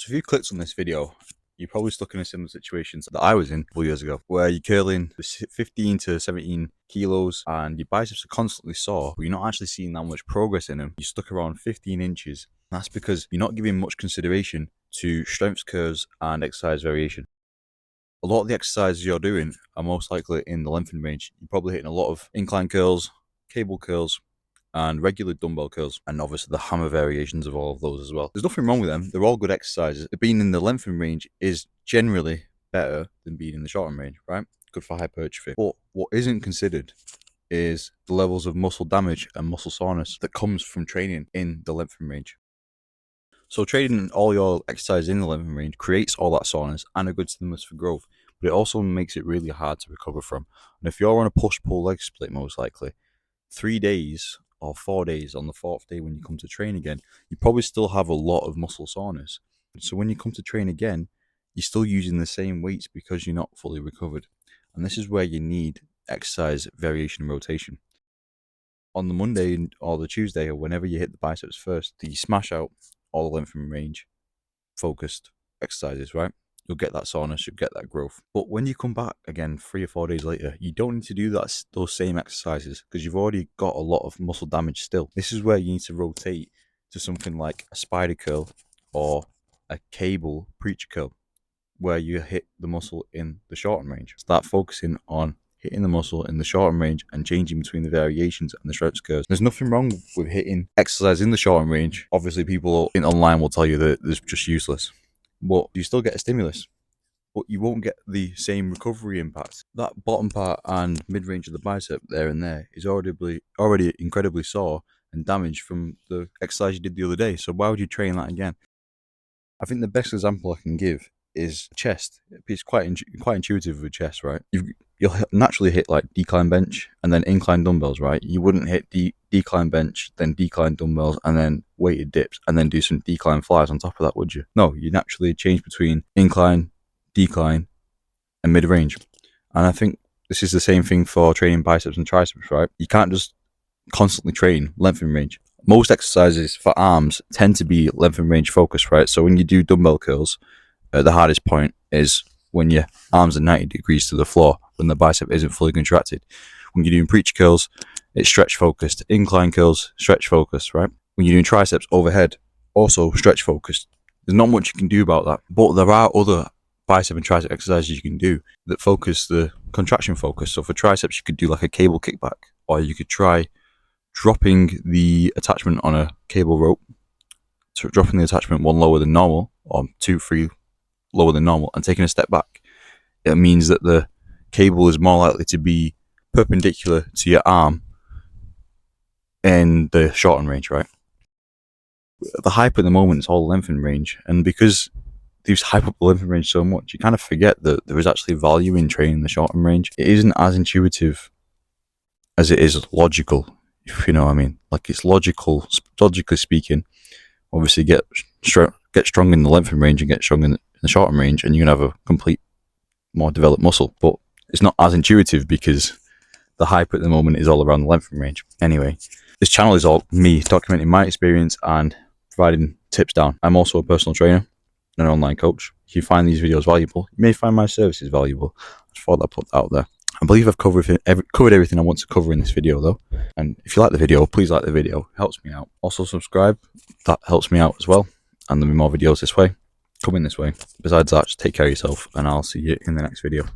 So if you clicked on this video, you're probably stuck in a similar situation that I was in a couple years ago, where you're curling 15 to 17 kilos and your biceps are constantly sore, but you're not actually seeing that much progress in them. You're stuck around 15 inches. That's because you're not giving much consideration to strength curves and exercise variation. A lot of the exercises you're doing are most likely in the lengthened range. You're probably hitting a lot of incline curls, cable curls, and regular dumbbell curls, and obviously the hammer variations of all of those as well. There's nothing wrong with them. They're all good exercises. Being in the lengthened range is generally better than being in the shortened range, right? Good for hypertrophy. But what isn't considered is the levels of muscle damage and muscle soreness that comes from training in the lengthened range. So training all your exercise in the lengthened range creates all that soreness and a good stimulus for growth, but it also makes it really hard to recover from. And if you're on a push-pull leg split, most likely, 3 days or 4 days, on the fourth day when you come to train again, you probably still have a lot of muscle soreness. So when you come to train again, you're still using the same weights because you're not fully recovered. And this is where you need exercise variation and rotation. On the Monday or the Tuesday, or whenever you hit the biceps first, you smash out all the lengthened range focused exercises, right? You'll get that soreness, you'll get that growth. But when you come back again 3 or 4 days later, you don't need to do those same exercises because you've already got a lot of muscle damage still. This is where you need to rotate to something like a spider curl or a cable preacher curl, where you hit the muscle in the shortened range. Start focusing on hitting the muscle in the shortened range and changing between the variations and the stretch curves. There's nothing wrong with hitting exercise in the shortened range. Obviously, people online will tell you that it's just useless, but you still get a stimulus, but you won't get the same recovery impact. That bottom part and mid-range of the bicep there and there is already incredibly sore and damaged from the exercise you did the other day. So why would you train that again? I think the best example I can give is chest. It's quite intuitive with chest, right? You'll naturally hit like decline bench and then incline dumbbells, right? You wouldn't hit decline bench, then decline dumbbells, and then weighted dips, and then do some decline flies on top of that, would you? No, you naturally change between incline, decline, and mid-range. And I think this is the same thing for training biceps and triceps, right? You can't just constantly train lengthened range. Most exercises for arms tend to be lengthened range focused, right? So when you do dumbbell curls, the hardest point is when your arms are 90 degrees to the floor, when the bicep isn't fully contracted. When you're doing preacher curls, it's stretch focused. Incline curls, stretch focused, right? When you're doing triceps overhead, also stretch focused. There's not much you can do about that, but there are other bicep and tricep exercises you can do that focus the contraction focus. So for triceps, you could do like a cable kickback, or you could try dropping the attachment on a cable rope, so dropping the attachment 1 lower than normal, or 2, 3 lower than normal, and taking a step back. It means that the cable is more likely to be perpendicular to your arm in the shortened range, right? The hype at the moment is all lengthened range, and because these hype up the lengthened range so much, you kind of forget that there is actually value in training the shortened range. It isn't as intuitive as it is logical, if you know what I mean. Like, it's logically speaking, obviously get strong in the lengthened range and get strong in the shortened range, and you're going to have a complete, more developed muscle. But it's not as intuitive because the hype at the moment is all around the lengthened range. Anyway, this channel is all me documenting my experience and providing tips down. I'm also a personal trainer and an online coach. If you find these videos valuable, you may find my services valuable. I just thought I'd put that out there. I believe I've covered everything I want to cover in this video though. And if you like the video, please like the video. It helps me out. Also subscribe. That helps me out as well. And there'll be more videos this way, coming this way. Besides that, just take care of yourself, and I'll see you in the next video.